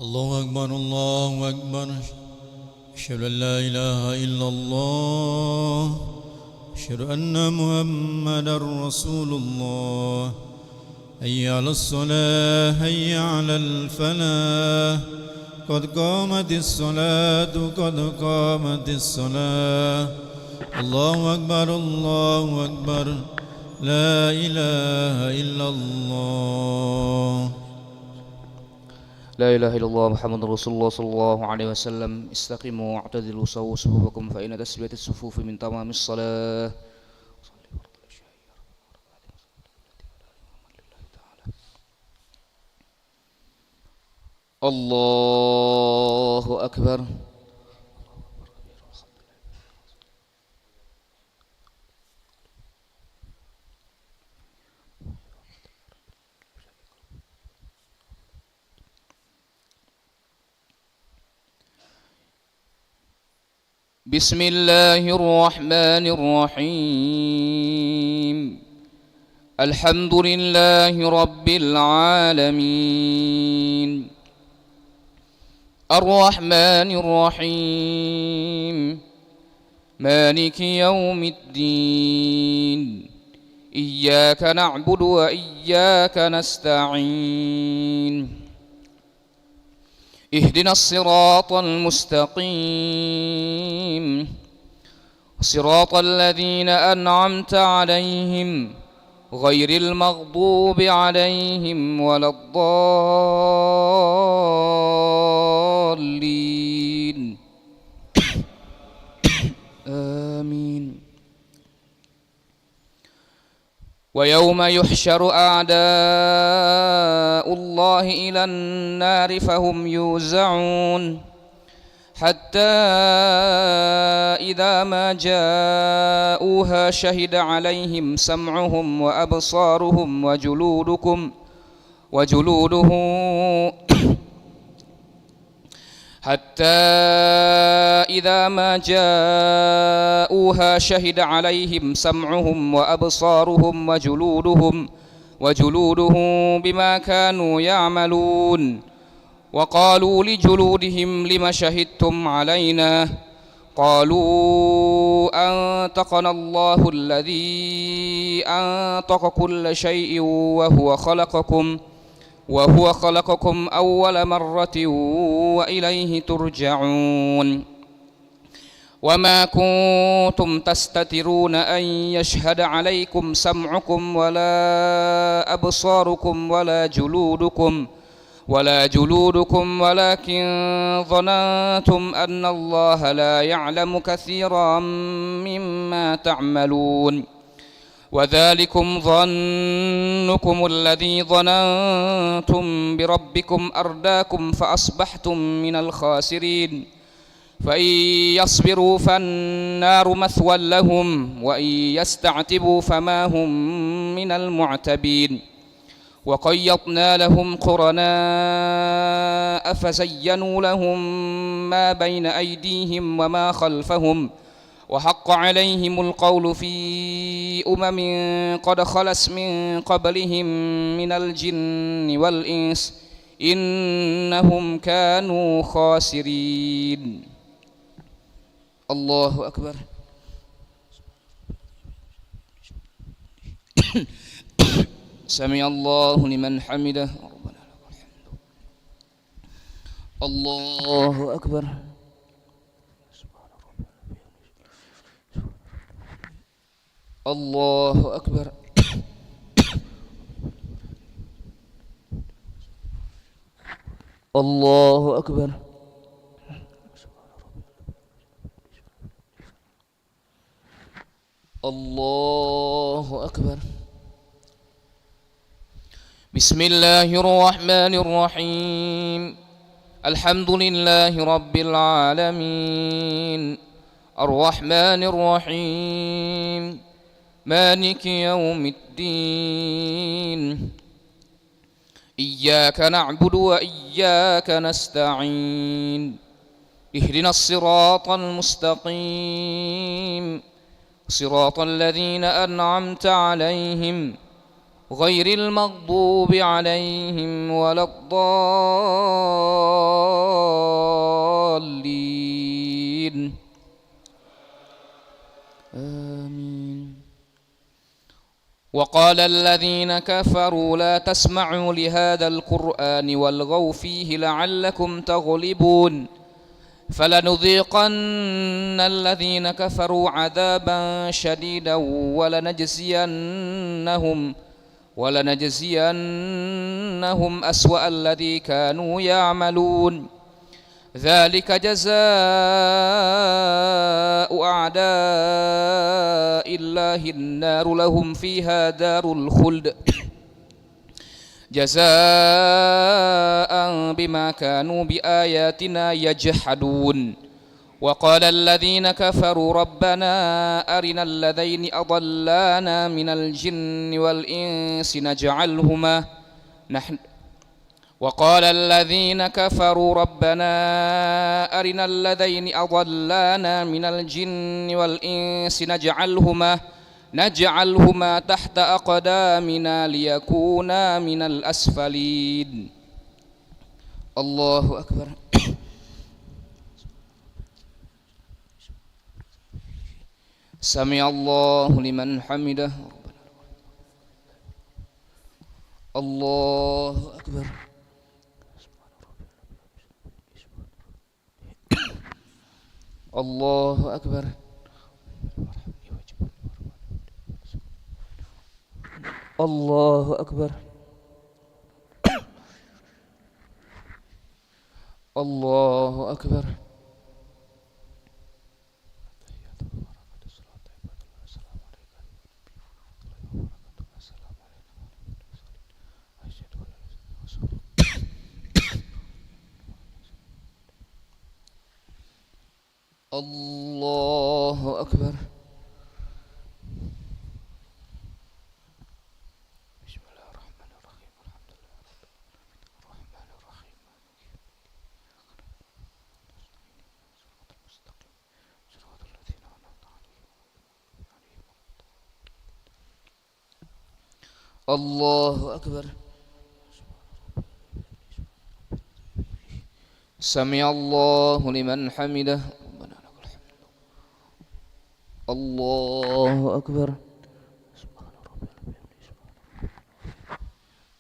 الله أكبر الله أكبر أشهد أن لا إله إلا الله أشهد أن محمدا رسول الله حي على الصلاة حي على الفلاح قد قامت الصلاة قد قامت الصلاة الله أكبر لا إله إلا الله لا إله إلا الله محمد رسول الله صلى الله عليه وسلم استقيموا واعتدلوا سووا صفوفكم فإن تسوية الصفوف من تمام الصلاة الله أكبر بسم الله الرحمن الرحيم الحمد لله رب العالمين الرحمن الرحيم مالك يوم الدين إياك نعبد وإياك نستعين اهدنا الصراط المستقيم صراط الذين أنعمت عليهم غير المغضوب عليهم ولا الضالين آمين ويوم يحشر أعداء الله إلى النار فهم يوزعون حتى إذا ما جاءوها شهد عليهم سمعهم وأبصارهم وجلودهم حتى إذا ما جاءوها شهد عليهم سمعهم وأبصارهم وجلودهم بما كانوا يعملون وقالوا لجلودهم لم شهدتم علينا قالوا أنطقنا الله الذي أنطق كل شيء وهو خلقكم أول مرة وإليه ترجعون وما كنتم تستترون أن يشهد عليكم سمعكم ولا أبصاركم ولا جلودكم ولكن ظننتم أن الله لا يعلم كثيرا مما تعملون وذلكم ظنكم الذي ظننتم بربكم أرداكم فأصبحتم من الخاسرين فإن يصبروا فالنار مثوى لهم وإن يستعتبوا فما هم من المعتبين وقيضنا لهم قرناء فزينوا لهم ما بين أيديهم وما خلفهم وحق عليهم القول في قد خلت من قبلهم من الجن والإنس إنهم كانوا خاسرين الله أكبر سمع الله لمن حمده ربنا لك الحمد الله أكبر الله أكبر الله أكبر الله أكبر بسم الله الرحمن الرحيم الحمد لله رب العالمين الرحمن الرحيم مالك يوم الدين إياك نعبد وإياك نستعين اهدنا الصراط المستقيم صراط الذين أنعمت عليهم غير المغضوب عليهم ولا الضالين آمين. وقال الذين كفروا لا تسمعوا لهذا القرآن والغوا فيه لعلكم تغلبون فلنذيقن الذين كفروا عذابا شديدا ولنجزينهم أسوأ الذي كانوا يعملون ذلك جزاء أعداء الله النار لهم فيها دار الخلد جزاء بما كانوا بآياتنا يجحدون وقال الذين كفروا ربنا أرنا الذين أضلانا من الجن والإنس وقال الذين كفروا ربنا أرنا الذين أضلانا من الجن والإنس نجعلهما تحت أقدامنا ليكونا من الأسفلين الله أكبر سمع الله لمن حمده الله أكبر الله أكبر الله أكبر الله أكبر الله أكبر بسم الله الرحمن الرحيم الحمد لله الرحمن الرحيم صراط الذين أنعمت عليهم الله أكبر سمع الله لمن حمده الله أكبر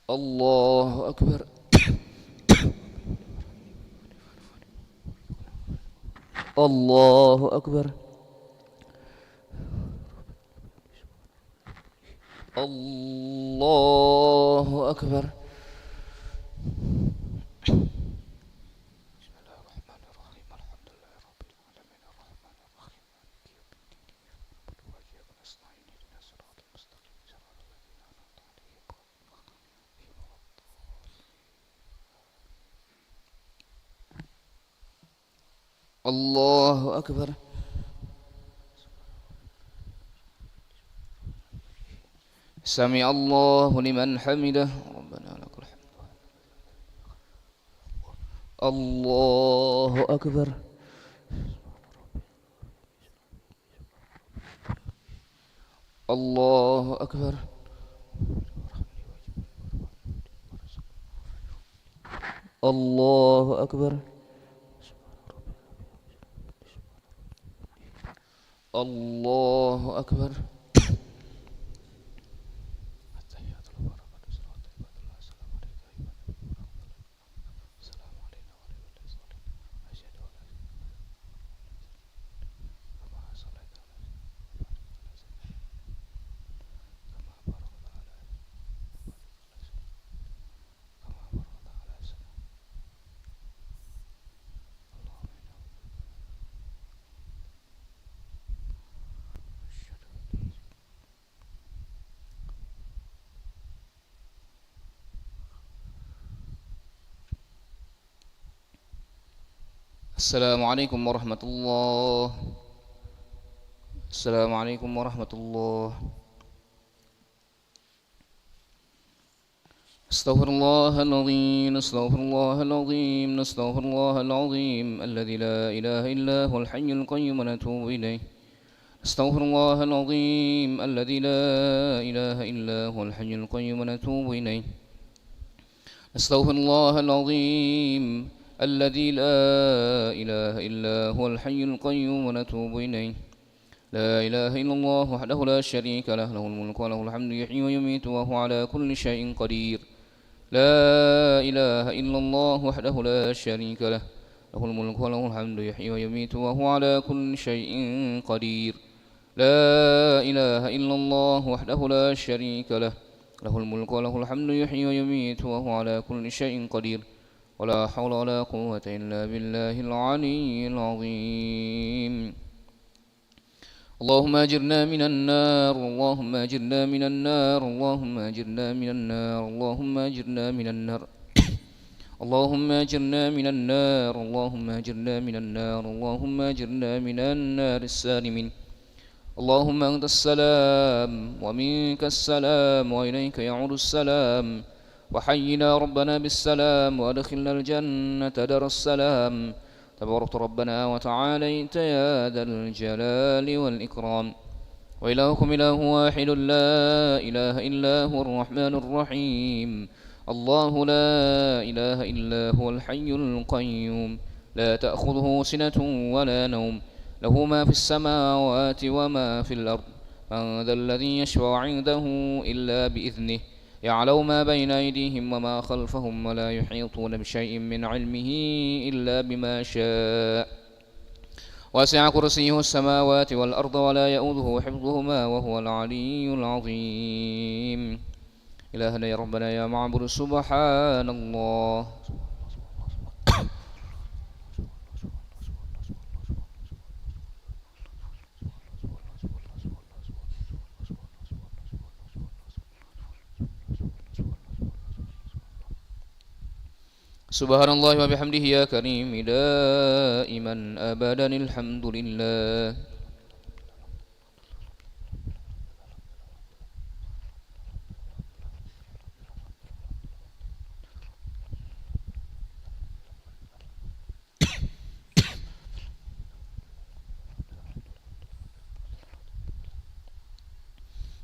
الله أكبر الله أكبر الله أكبر الله أكبر سمع الله لمن حمده ربنا لك الحمد الله أكبر الله أكبر الله أكبر الله أكبر Assalamualaikum warahmatullahi Assalamualaikum warahmatullahi Astaghfirullahaladzim Astaghfirullahaladzim Astaghfirullahaladzim Alladzi la ilaha illa huwal hayyul qayyum wa natubu ilaih أستغفر الله العظيم الذي لا إله إلا هو الحي القيوم ونتوب إليه. أستغفر الله العظيم الذي لا إله إلا هو الحي القيوم ونتوب إليه. لا إله إلا الله وحده لا شريك له، له الملك وله الحمد يحيي ويميت وهو على كل شيء قدير. لا إله إلا الله وحده لا شريك له، له الملك وله الحمد يحيي ويميت وهو على كل شيء قدير. لا إله إلا الله وحده لا شريك له، له الملك وله الحمد يحيي ويميت وهو على كل شيء قدير. ولا حول ولا قوة إلا بالله العلي العظيم. اللهم أجرنا من النار، اللهم أجرنا من النار، اللهم أجرنا من النار، اللهم أجرنا من النار، اللهم أجرنا من النار، اللهم أجرنا من النار، اللهم أجرنا من النار السالمين. اللهم أنت السلام ومنك السلام وإليك يعود السلام، وحينا ربنا بالسلام وأدخلنا الجنة دار السلام. تبارك ربنا وتعاليت يا ذا الجلال والإكرام. وإلهكم إله واحد لا إله إلا هو الرحمن الرحيم. الله لا إله إلا هو الحي القيوم، لا تأخذه سنة ولا نوم، له ما في السماوات وما في الأرض. من ذا الذي يشفع عنده إلا بإذنه، يعلم ما بين أيديهم وما خلفهم، ولا يحيطون بشيء من علمه إلا بما شاء. وسع كرسيه السماوات والأرض ولا يؤوده حفظهما وهو العلي العظيم. إلهنا يا ربنا يا معبود سبحان الله. سبحان الله وبحمده يا كريم دائما أبدا الحمد لله.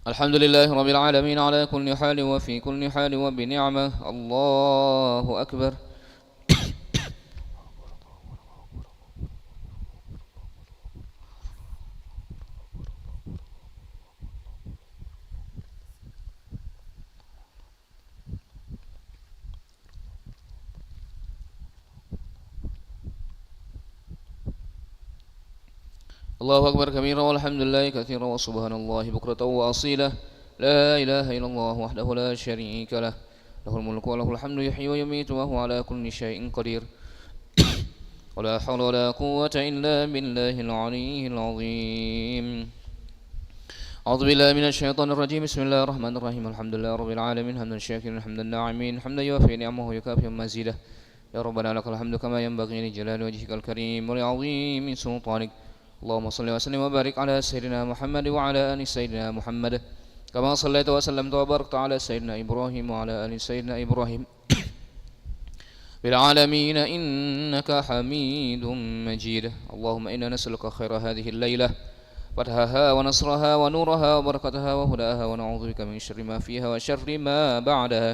الحمد لله رب العالمين على كل حال وفي كل حال وبنعمة. الله أكبر. الله أكبر كبيرا والحمد لله كثيرا وسبحان الله بكرة وأصيلا. لا إله إلا الله وحده لا شريك له، له الملك وله الحمد يحيي ويميت وهو على كل شيء قدير. ولا حول ولا قوة إلا بالله العلي العظيم. أعوذ بالله من الشيطان الرجيم. بسم الله الرحمن الرحيم. الحمد لله رب العالمين، حمدا شاكرا حمدا ناعمين، حمدا يوافي نعمه ويكافئ مزيده. يا ربنا لك الحمد كما ينبغي لجلال وجهك الكريم ولعظيم سلطانك. اللهم صل وسلم وبارك على سيدنا محمد وعلى آل سيدنا محمد، كما صليت وسلمت وباركت على سيدنا إبراهيم وعلى آل سيدنا إبراهيم بالعالمين إنك حميد مجيد. اللهم إنا نسألك خير هذه الليلة، فتحها ونصرها ونورها وبركتها وهداها، ونعوذ بك من شر ما فيها وشر ما بعدها.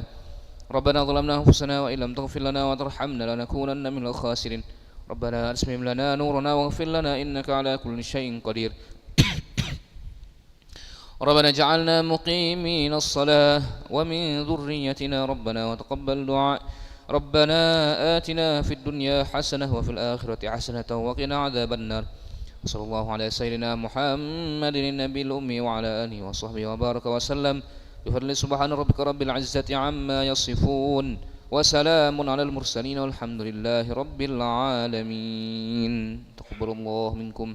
ربنا ظلمنا أنفسنا وإن لم تغفر لنا وترحمنا لنكونن من الخاسرين. ربنا أتمم لنا نورنا واغفر لنا إنك على كل شيء قدير. ربنا اجعلنا مقيمين الصلاة ومن ذريتنا ربنا وتقبل دعاء. ربنا آتنا في الدنيا حسنة وفي الآخرة حسنة وقنا عذاب النار. صلى الله على سيدنا محمد النبي الأمي وعلى آله وصحبه وبارك وسلم. بفضل سبحان ربك رب العزة عما يصفون، وسلام على المرسلين والحمد لله رب العالمين. تقبل الله منكم.